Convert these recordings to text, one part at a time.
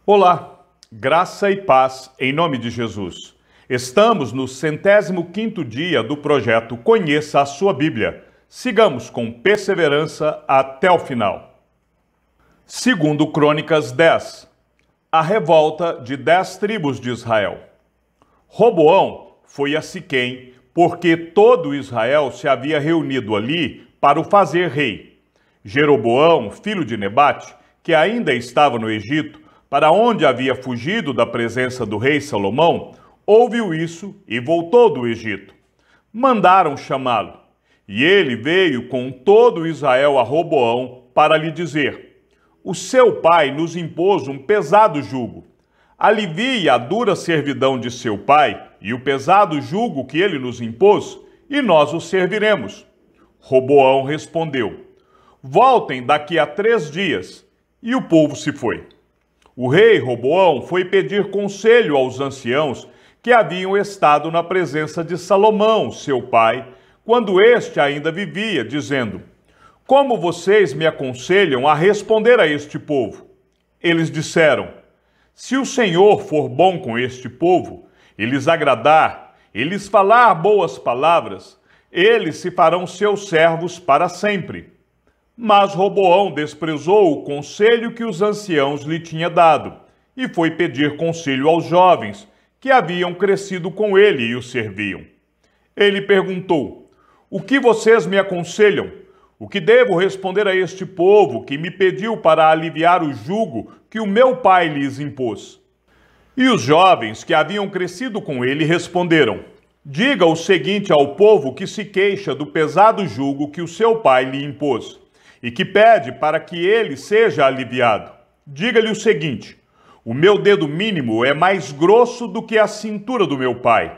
Olá, graça e paz em nome de Jesus. Estamos no 105º dia do projeto Conheça a Sua Bíblia. Sigamos com perseverança até o final. Segundo Crônicas 10, a revolta de 10 tribos de Israel. Roboão foi a Siquém, porque todo Israel se havia reunido ali para o fazer rei. Jeroboão, filho de Nebate, que ainda estava no Egito, para onde havia fugido da presença do rei Salomão, ouviu isso e voltou do Egito. Mandaram chamá-lo, e ele veio com todo Israel a Roboão para lhe dizer: o seu pai nos impôs um pesado jugo. Alivie a dura servidão de seu pai e o pesado jugo que ele nos impôs, e nós o serviremos. Roboão respondeu: voltem daqui a 3 dias. E o povo se foi. O rei Roboão foi pedir conselho aos anciãos que haviam estado na presença de Salomão, seu pai, quando este ainda vivia, dizendo: como vocês me aconselham a responder a este povo? Eles disseram: se o Senhor for bom com este povo, e lhes agradar, e lhes falar boas palavras, eles se farão seus servos para sempre. Mas Roboão desprezou o conselho que os anciãos lhe tinham dado, e foi pedir conselho aos jovens, que haviam crescido com ele e o serviam. Ele perguntou: o que vocês me aconselham? O que devo responder a este povo que me pediu para aliviar o jugo que o meu pai lhes impôs? E os jovens que haviam crescido com ele responderam: diga o seguinte ao povo que se queixa do pesado jugo que o seu pai lhe impôs, e que pede para que ele seja aliviado. Diga-lhe o seguinte: o meu dedo mínimo é mais grosso do que a cintura do meu pai.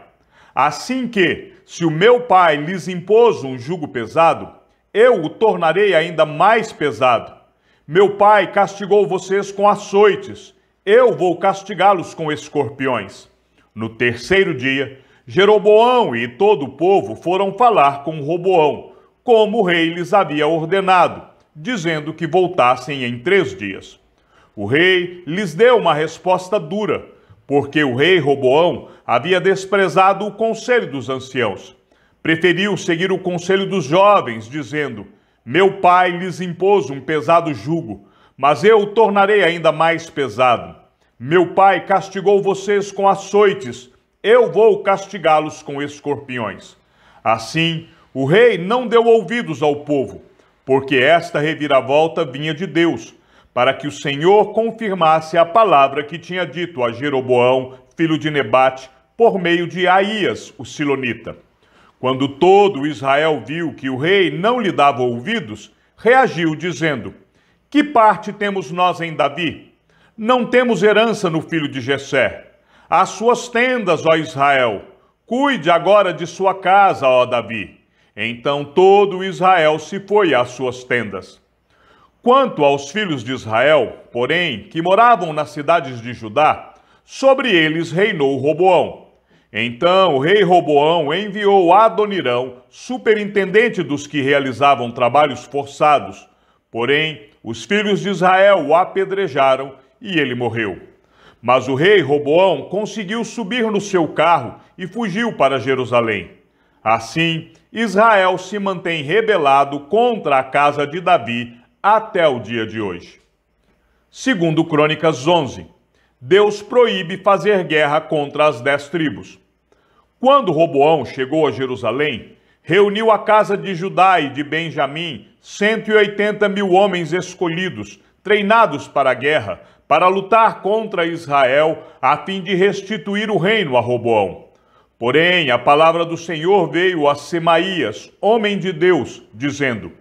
Assim que, se o meu pai lhes impôs um jugo pesado, eu o tornarei ainda mais pesado. Meu pai castigou vocês com açoites, eu vou castigá-los com escorpiões. No 3º dia, Jeroboão e todo o povo foram falar com Roboão, como o rei lhes havia ordenado, dizendo que voltassem em 3 dias. O rei lhes deu uma resposta dura, porque o rei Roboão havia desprezado o conselho dos anciãos. Preferiu seguir o conselho dos jovens, dizendo: meu pai lhes impôs um pesado jugo, mas eu o tornarei ainda mais pesado. Meu pai castigou vocês com açoites, eu vou castigá-los com escorpiões. Assim, o rei não deu ouvidos ao povo, porque esta reviravolta vinha de Deus, para que o Senhor confirmasse a palavra que tinha dito a Jeroboão, filho de Nebate, por meio de Aías, o silonita. Quando todo Israel viu que o rei não lhe dava ouvidos, reagiu, dizendo: que parte temos nós em Davi? Não temos herança no filho de Jessé. As suas tendas, ó Israel, cuide agora de sua casa, ó Davi. Então todo Israel se foi às suas tendas. Quanto aos filhos de Israel, porém, que moravam nas cidades de Judá, sobre eles reinou Roboão. Então o rei Roboão enviou Adonirão, superintendente dos que realizavam trabalhos forçados. Porém, os filhos de Israel o apedrejaram e ele morreu. Mas o rei Roboão conseguiu subir no seu carro e fugiu para Jerusalém. Assim, Israel se mantém rebelado contra a casa de Davi até o dia de hoje. Segundo Crônicas 11, Deus proíbe fazer guerra contra as 10 tribos. Quando Roboão chegou a Jerusalém, reuniu a casa de Judá e de Benjamim 180.000 homens escolhidos, treinados para a guerra, para lutar contra Israel, a fim de restituir o reino a Roboão. Porém, a palavra do Senhor veio a Semaías, homem de Deus, dizendo: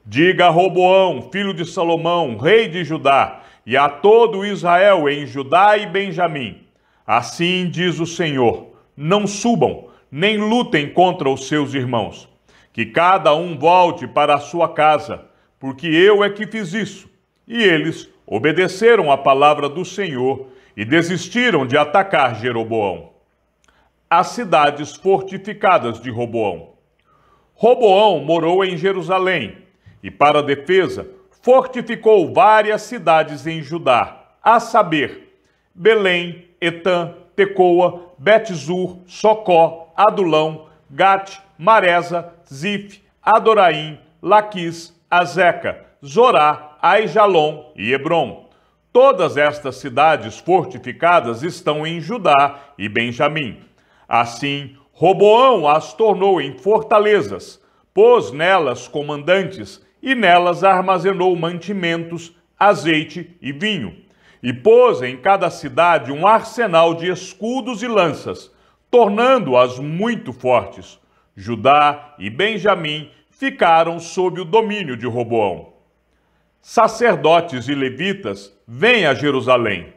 diga a Roboão, filho de Salomão, rei de Judá, e a todo Israel em Judá e Benjamim: assim diz o Senhor, não subam, nem lutem contra os seus irmãos. Que cada um volte para a sua casa, porque eu é que fiz isso. E eles obedeceram à palavra do Senhor e desistiram de atacar Jeroboão. As cidades fortificadas de Roboão. Roboão morou em Jerusalém e, para defesa, fortificou várias cidades em Judá, a saber, Belém, Etã, Tecoa, Bet-zur, Socó, Adulão, Gate, Maresa, Zif, Adoraim, Laquis, Azeca, Zorá, Aijalon e Hebrom. Todas estas cidades fortificadas estão em Judá e Benjamim. Assim, Roboão as tornou em fortalezas, pôs nelas comandantes e nelas armazenou mantimentos, azeite e vinho. E pôs em cada cidade um arsenal de escudos e lanças, tornando-as muito fortes. Judá e Benjamim ficaram sob o domínio de Roboão. Sacerdotes e levitas vêm a Jerusalém.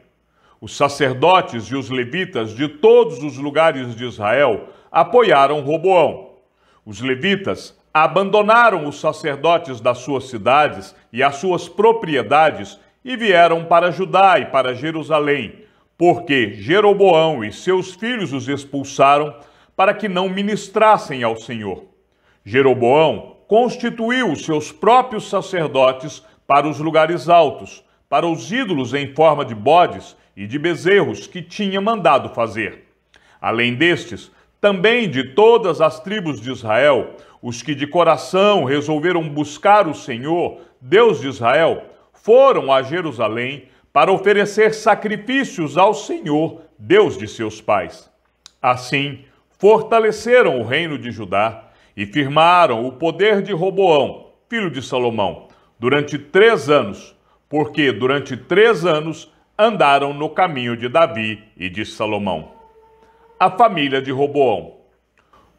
Os sacerdotes e os levitas de todos os lugares de Israel apoiaram Roboão. Os levitas abandonaram os sacerdotes das suas cidades e as suas propriedades e vieram para Judá e para Jerusalém, porque Jeroboão e seus filhos os expulsaram para que não ministrassem ao Senhor. Jeroboão constituiu os seus próprios sacerdotes para os lugares altos, para os ídolos em forma de bodes e de bezerros que tinha mandado fazer. Além destes, também de todas as tribos de Israel, os que de coração resolveram buscar o Senhor, Deus de Israel, foram a Jerusalém para oferecer sacrifícios ao Senhor, Deus de seus pais. Assim, fortaleceram o reino de Judá e firmaram o poder de Roboão, filho de Salomão, durante 3 anos, porque durante 3 anos andaram no caminho de Davi e de Salomão. A família de Roboão.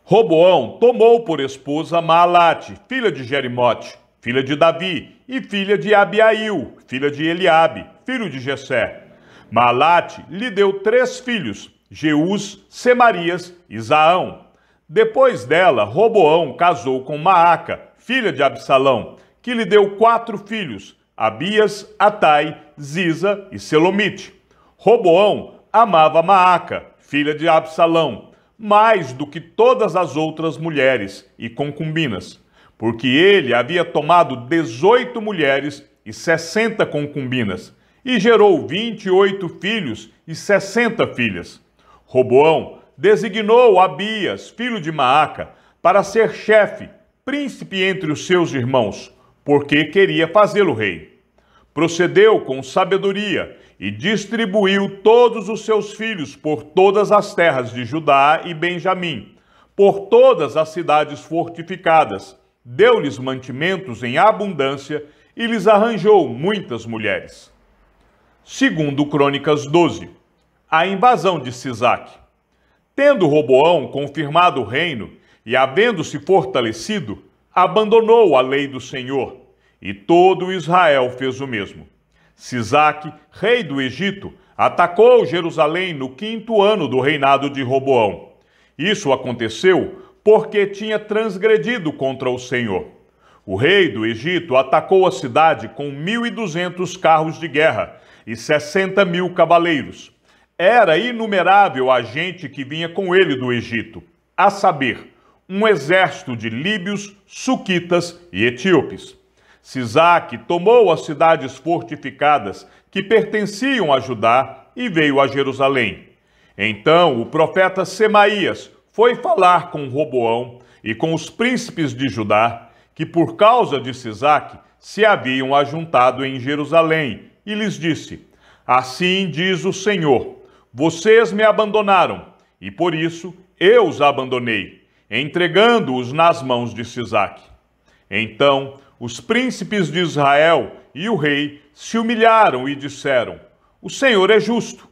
Roboão tomou por esposa Maalate, filha de Jerimote, filha de Davi, e filha de Abiail, filha de Eliabe, filho de Jessé. Maalate lhe deu 3 filhos, Jeús, Semarias e Zaão. Depois dela, Roboão casou com Maaca, filha de Absalão, que lhe deu 4 filhos, Abias, Atai, Ziza e Selomite. Roboão amava Maaca, filha de Absalão, mais do que todas as outras mulheres e concubinas, porque ele havia tomado 18 mulheres e 60 concubinas, e gerou 28 filhos e 60 filhas. Roboão designou Abias, filho de Maaca, para ser chefe, príncipe entre os seus irmãos, porque queria fazê-lo rei. Procedeu com sabedoria e distribuiu todos os seus filhos por todas as terras de Judá e Benjamim, por todas as cidades fortificadas, deu-lhes mantimentos em abundância e lhes arranjou muitas mulheres. Segundo Crônicas 12, a invasão de Sisaque. Tendo Roboão confirmado o reino e havendo-se fortalecido, abandonou a lei do Senhor, e todo Israel fez o mesmo. Sisaque, rei do Egito, atacou Jerusalém no 5º ano do reinado de Roboão. Isso aconteceu porque tinha transgredido contra o Senhor. O rei do Egito atacou a cidade com 1.200 carros de guerra e 60.000 cavaleiros. Era inumerável a gente que vinha com ele do Egito, a saber, um exército de líbios, suquitas e etíopes. Sisaque tomou as cidades fortificadas que pertenciam a Judá e veio a Jerusalém. Então o profeta Semaías foi falar com Roboão e com os príncipes de Judá, que por causa de Sisaque se haviam ajuntado em Jerusalém, e lhes disse: Assim diz o Senhor, vocês me abandonaram, e por isso eu os abandonei, entregando-os nas mãos de Sisaque. Então os príncipes de Israel e o rei se humilharam e disseram: O Senhor é justo.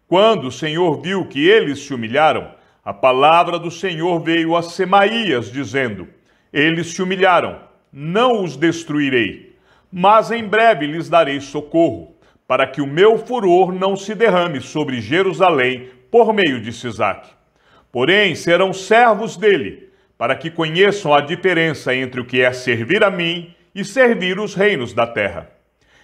Quando o Senhor viu que eles se humilharam, a palavra do Senhor veio a Semaías, dizendo: Eles se humilharam, não os destruirei, mas em breve lhes darei socorro, para que o meu furor não se derrame sobre Jerusalém por meio de Sisaque. Porém, serão servos dele, para que conheçam a diferença entre o que é servir a mim e servir os reinos da terra.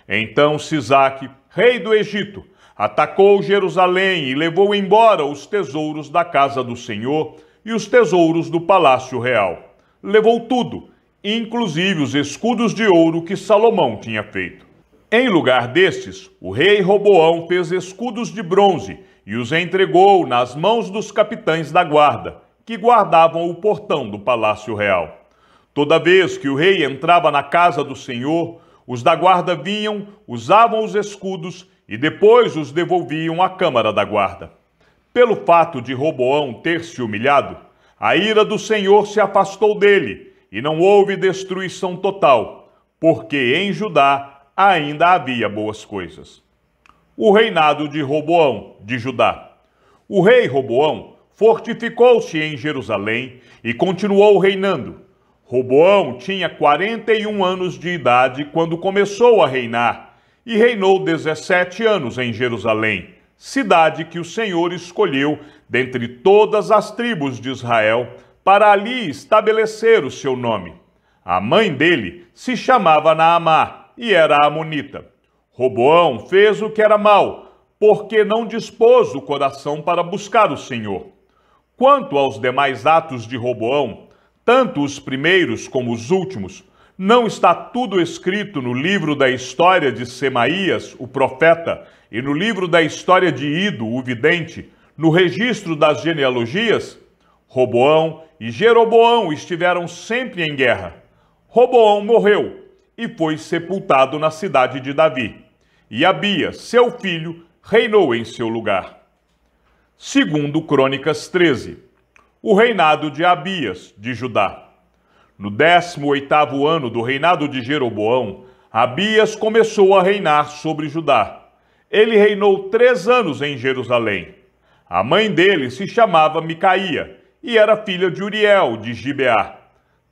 Então Sisaque, rei do Egito, atacou Jerusalém e levou embora os tesouros da casa do Senhor e os tesouros do palácio real. Levou tudo, inclusive os escudos de ouro que Salomão tinha feito. Em lugar destes, o rei Roboão fez escudos de bronze e os entregou nas mãos dos capitães da guarda, que guardavam o portão do palácio real. Toda vez que o rei entrava na casa do Senhor, os da guarda vinham, usavam os escudos e depois os devolviam à câmara da guarda. Pelo fato de Roboão ter se humilhado, a ira do Senhor se afastou dele e não houve destruição total, porque em Judá ainda havia boas coisas. O reinado de Roboão, de Judá. O rei Roboão fortificou-se em Jerusalém e continuou reinando. Roboão tinha 41 anos de idade quando começou a reinar e reinou 17 anos em Jerusalém, cidade que o Senhor escolheu dentre todas as tribos de Israel para ali estabelecer o seu nome. A mãe dele se chamava Naamá e era amonita. Roboão fez o que era mal, porque não dispôs o coração para buscar o Senhor. Quanto aos demais atos de Roboão, tanto os primeiros como os últimos, não está tudo escrito no livro da história de Semaías, o profeta, e no livro da história de Ido, o vidente, no registro das genealogias? Roboão e Jeroboão estiveram sempre em guerra. Roboão morreu e foi sepultado na cidade de Davi. E Abias, seu filho, reinou em seu lugar. Segundo Crônicas 13. O reinado de Abias, de Judá. No 18º ano do reinado de Jeroboão, Abias começou a reinar sobre Judá. Ele reinou 3 anos em Jerusalém. A mãe dele se chamava Micaía e era filha de Uriel, de Gibeá.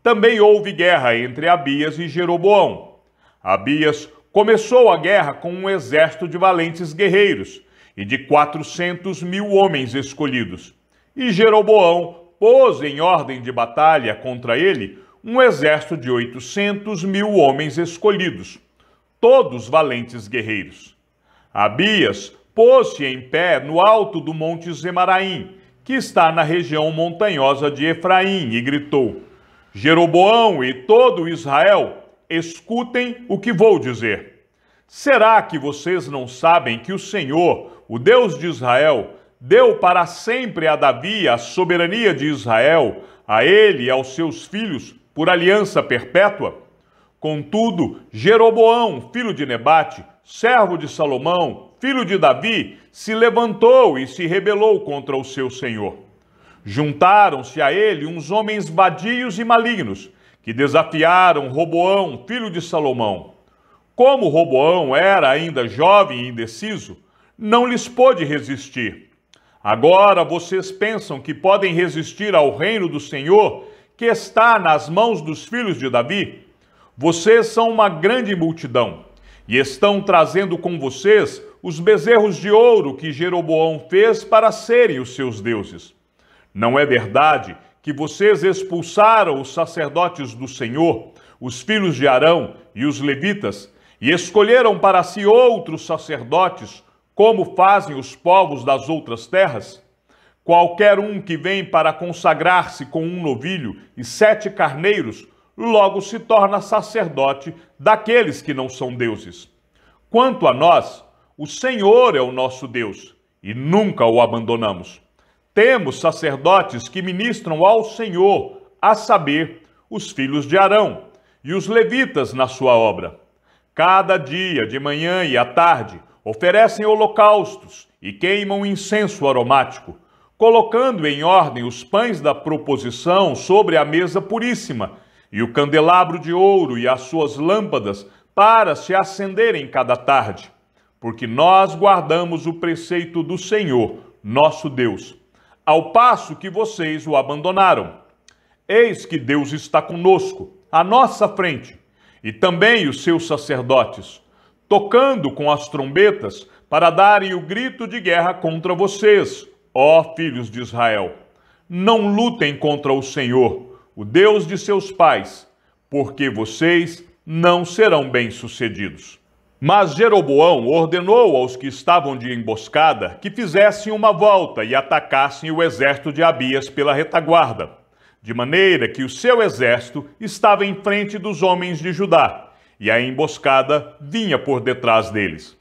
Também houve guerra entre Abias e Jeroboão. Abias começou a guerra com um exército de valentes guerreiros e de 400.000 homens escolhidos. E Jeroboão pôs em ordem de batalha contra ele um exército de 800.000 homens escolhidos, todos valentes guerreiros. Abias pôs-se em pé no alto do monte Zemaraim, que está na região montanhosa de Efraim, e gritou: Jeroboão e todo Israel, escutem o que vou dizer. Será que vocês não sabem que o Senhor, o Deus de Israel, deu para sempre a Davi a soberania de Israel, a ele e aos seus filhos, por aliança perpétua? Contudo, Jeroboão, filho de Nebate, servo de Salomão, filho de Davi, se levantou e se rebelou contra o seu senhor. Juntaram-se a ele uns homens vadios e malignos, que desafiaram Roboão, filho de Salomão. Como Roboão era ainda jovem e indeciso, não lhes pôde resistir. Agora vocês pensam que podem resistir ao reino do Senhor, que está nas mãos dos filhos de Davi? Vocês são uma grande multidão, e estão trazendo com vocês os bezerros de ouro que Jeroboão fez para serem os seus deuses. Não é verdade que vocês expulsaram os sacerdotes do Senhor, os filhos de Arão e os levitas, e escolheram para si outros sacerdotes, como fazem os povos das outras terras? Qualquer um que vem para consagrar-se com um novilho e 7 carneiros, logo se torna sacerdote daqueles que não são deuses. Quanto a nós, o Senhor é o nosso Deus, e nunca o abandonamos. Temos sacerdotes que ministram ao Senhor, a saber, os filhos de Arão, e os levitas na sua obra. Cada dia, de manhã e à tarde, oferecem holocaustos e queimam incenso aromático, colocando em ordem os pães da proposição sobre a mesa puríssima, e o candelabro de ouro e as suas lâmpadas para se acenderem cada tarde, porque nós guardamos o preceito do Senhor, nosso Deus, ao passo que vocês o abandonaram. Eis que Deus está conosco, à nossa frente, e também os seus sacerdotes, tocando com as trombetas para darem o grito de guerra contra vocês, ó filhos de Israel. Não lutem contra o Senhor, o Deus de seus pais, porque vocês não serão bem-sucedidos. Mas Jeroboão ordenou aos que estavam de emboscada que fizessem uma volta e atacassem o exército de Abias pela retaguarda, de maneira que o seu exército estava em frente dos homens de Judá, e a emboscada vinha por detrás deles.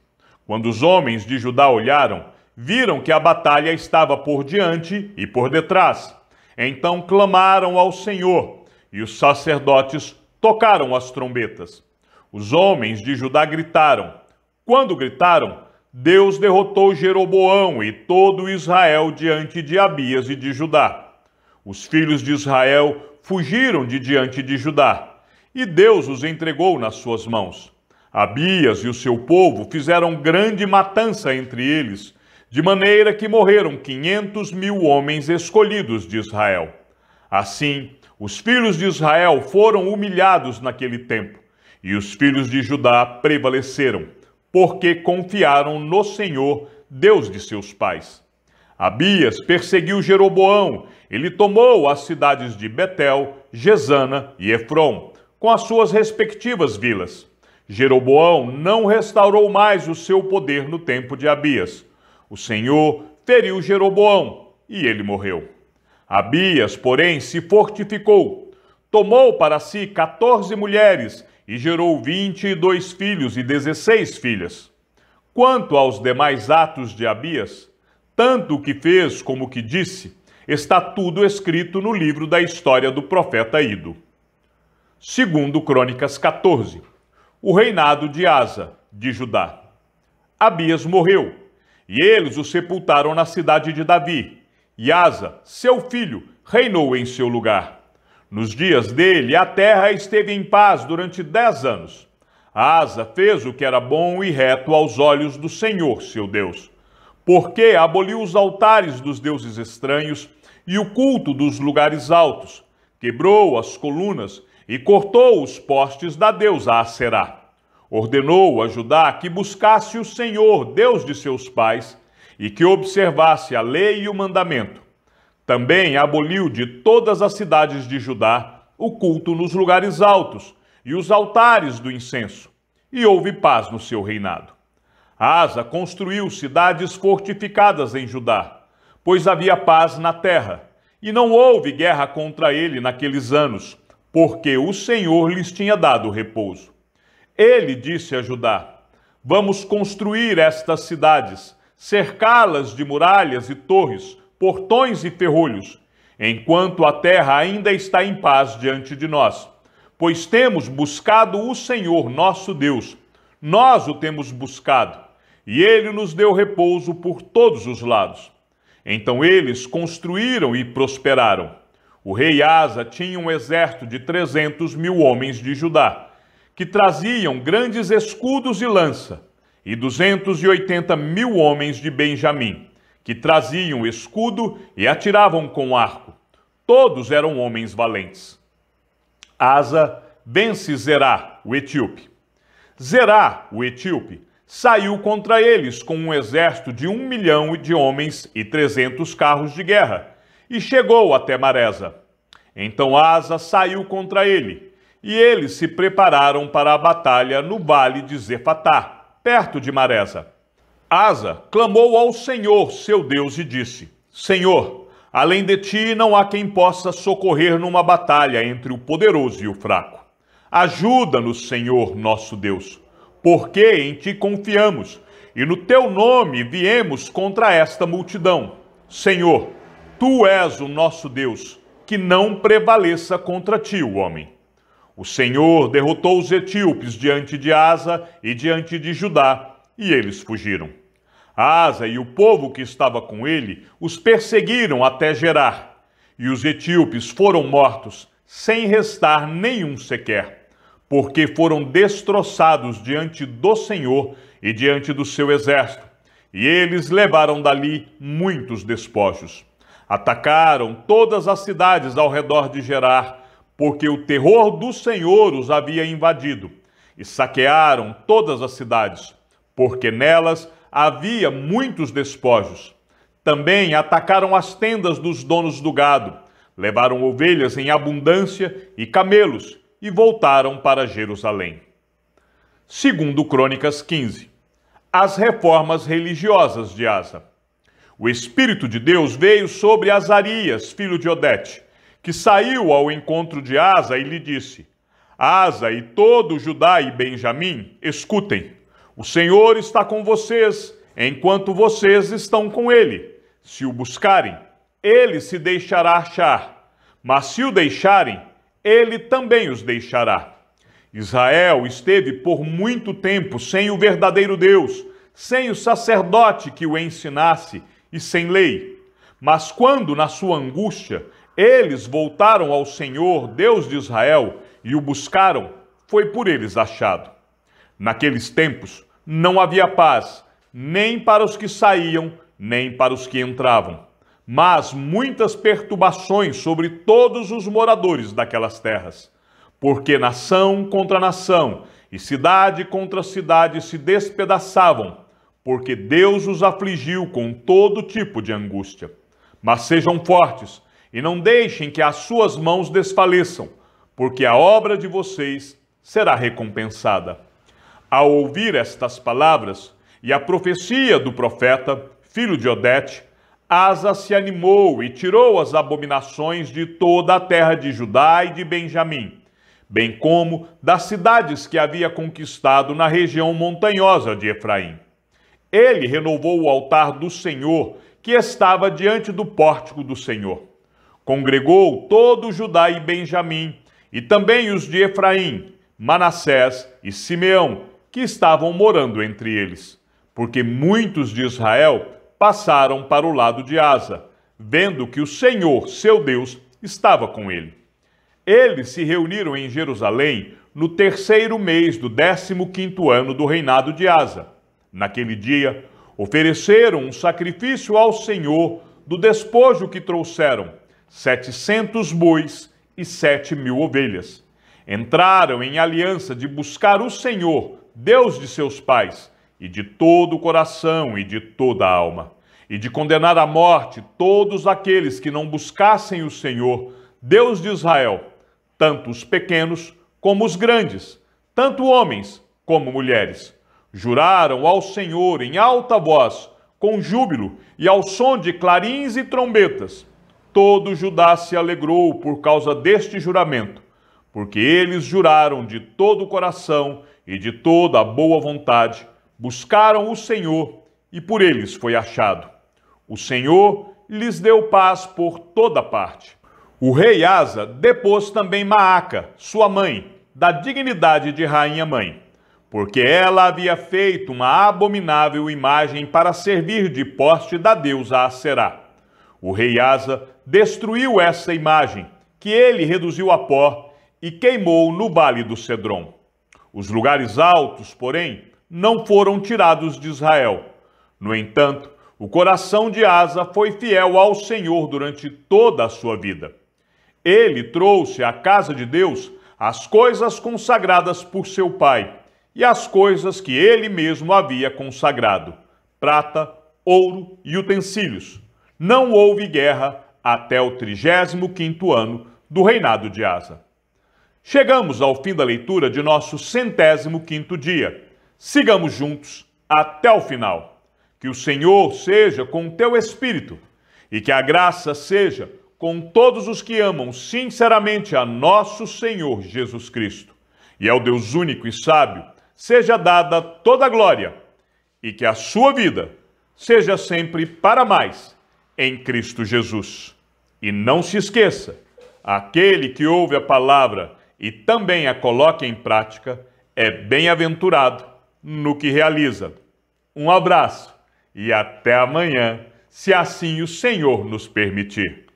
Quando os homens de Judá olharam, viram que a batalha estava por diante e por detrás. Então clamaram ao Senhor, e os sacerdotes tocaram as trombetas. Os homens de Judá gritaram. Quando gritaram, Deus derrotou Jeroboão e todo Israel diante de Abias e de Judá. Os filhos de Israel fugiram de diante de Judá, e Deus os entregou nas suas mãos. Abias e o seu povo fizeram grande matança entre eles, de maneira que morreram 500.000 homens escolhidos de Israel. Assim, os filhos de Israel foram humilhados naquele tempo, e os filhos de Judá prevaleceram, porque confiaram no Senhor, Deus de seus pais. Abias perseguiu Jeroboão, ele tomou as cidades de Betel, Gesana e Efrom, com as suas respectivas vilas. Jeroboão não restaurou mais o seu poder no tempo de Abias. O Senhor feriu Jeroboão e ele morreu. Abias, porém, se fortificou, tomou para si 14 mulheres e gerou 22 filhos e 16 filhas. Quanto aos demais atos de Abias, tanto o que fez como o que disse, está tudo escrito no livro da história do profeta Ido. Segundo Crônicas 14, o reinado de Asa, de Judá. Abias morreu, e eles o sepultaram na cidade de Davi, e Asa, seu filho, reinou em seu lugar. Nos dias dele, a terra esteve em paz durante 10 anos. Asa fez o que era bom e reto aos olhos do Senhor, seu Deus, porque aboliu os altares dos deuses estranhos e o culto dos lugares altos, quebrou as colunas e cortou os postes da deusa Aserá. Ordenou a Judá que buscasse o Senhor, Deus de seus pais, e que observasse a lei e o mandamento. Também aboliu de todas as cidades de Judá o culto nos lugares altos e os altares do incenso, e houve paz no seu reinado. Asa construiu cidades fortificadas em Judá, pois havia paz na terra, e não houve guerra contra ele naqueles anos, porque o Senhor lhes tinha dado repouso. Ele disse a Judá: vamos construir estas cidades, cercá-las de muralhas e torres, portões e ferrolhos, enquanto a terra ainda está em paz diante de nós, pois temos buscado o Senhor nosso Deus. Nós o temos buscado, e ele nos deu repouso por todos os lados. Então eles construíram e prosperaram. O rei Asa tinha um exército de 300.000 homens de Judá, que traziam grandes escudos e lança, e 280.000 homens de Benjamim, que traziam escudo e atiravam com arco. Todos eram homens valentes. Asa vence Zerá, o etíope. Zerá, o etíope, saiu contra eles com um exército de 1 milhão de homens e 300 carros de guerra, e chegou até Maresa. Então Asa saiu contra ele, e eles se prepararam para a batalha no vale de Zefatá, perto de Maresa. Asa clamou ao Senhor, seu Deus, e disse: Senhor, além de ti não há quem possa socorrer numa batalha entre o poderoso e o fraco. Ajuda-nos, Senhor, nosso Deus, porque em ti confiamos, e no teu nome viemos contra esta multidão. Senhor, tu és o nosso Deus, que não prevaleça contra ti o homem. O Senhor derrotou os etíopes diante de Asa e diante de Judá, e eles fugiram. Asa e o povo que estava com ele os perseguiram até Gerar, e os etíopes foram mortos, sem restar nenhum sequer, porque foram destroçados diante do Senhor e diante do seu exército, e eles levaram dali muitos despojos. Atacaram todas as cidades ao redor de Gerar, porque o terror do Senhor os havia invadido, e saquearam todas as cidades, porque nelas havia muitos despojos. Também atacaram as tendas dos donos do gado, levaram ovelhas em abundância e camelos, e voltaram para Jerusalém. Segundo Crônicas 15. As reformas religiosas de Asa. O Espírito de Deus veio sobre Azarias, filho de Odete, que saiu ao encontro de Asa e lhe disse: Asa e todo Judá e Benjamim, escutem. O Senhor está com vocês, enquanto vocês estão com ele. Se o buscarem, ele se deixará achar. Mas se o deixarem, ele também os deixará. Israel esteve por muito tempo sem o verdadeiro Deus, sem o sacerdote que o ensinasse e sem lei. Mas quando, na sua angústia, eles voltaram ao Senhor, Deus de Israel, e o buscaram, foi por eles achado. Naqueles tempos não havia paz, nem para os que saíam, nem para os que entravam, mas muitas perturbações sobre todos os moradores daquelas terras. Porque nação contra nação e cidade contra cidade se despedaçavam, porque Deus os afligiu com todo tipo de angústia. Mas sejam fortes e não deixem que as suas mãos desfaleçam, porque a obra de vocês será recompensada. Ao ouvir estas palavras e a profecia do profeta, filho de Odete, Asa se animou e tirou as abominações de toda a terra de Judá e de Benjamim, bem como das cidades que havia conquistado na região montanhosa de Efraim. Ele renovou o altar do Senhor, que estava diante do pórtico do Senhor. Congregou todo Judá e Benjamim, e também os de Efraim, Manassés e Simeão, que estavam morando entre eles, porque muitos de Israel passaram para o lado de Asa, vendo que o Senhor, seu Deus, estava com ele. Eles se reuniram em Jerusalém no 3º mês do 15º ano do reinado de Asa. Naquele dia, ofereceram um sacrifício ao Senhor do despojo que trouxeram, 700 bois e 7.000 ovelhas. Entraram em aliança de buscar o Senhor, Deus de seus pais, e de todo o coração e de toda a alma, e de condenar à morte todos aqueles que não buscassem o Senhor, Deus de Israel, tanto os pequenos como os grandes, tanto homens como mulheres. Juraram ao Senhor em alta voz, com júbilo e ao som de clarins e trombetas. Todo Judá se alegrou por causa deste juramento, porque eles juraram de todo o coração e de toda a boa vontade, buscaram o Senhor e por eles foi achado. O Senhor lhes deu paz por toda parte. O rei Asa depôs também Maaca, sua mãe, da dignidade de rainha-mãe, porque ela havia feito uma abominável imagem para servir de poste da deusa Aserá. O rei Asa destruiu essa imagem, que ele reduziu a pó e queimou no vale do Cedron. Os lugares altos, porém, não foram tirados de Israel. No entanto, o coração de Asa foi fiel ao Senhor durante toda a sua vida. Ele trouxe à casa de Deus as coisas consagradas por seu pai e as coisas que ele mesmo havia consagrado, prata, ouro e utensílios. Não houve guerra até o 35º ano do reinado de Asa. Chegamos ao fim da leitura de nosso 105º dia. Sigamos juntos até o final. Que o Senhor seja com teu espírito e que a graça seja com todos os que amam sinceramente a nosso Senhor Jesus Cristo. E ao Deus único e sábio seja dada toda a glória e que a sua vida seja sempre para mais em Cristo Jesus. E não se esqueça, aquele que ouve a palavra e também a coloca em prática é bem-aventurado no que realiza. Um abraço e até amanhã, se assim o Senhor nos permitir.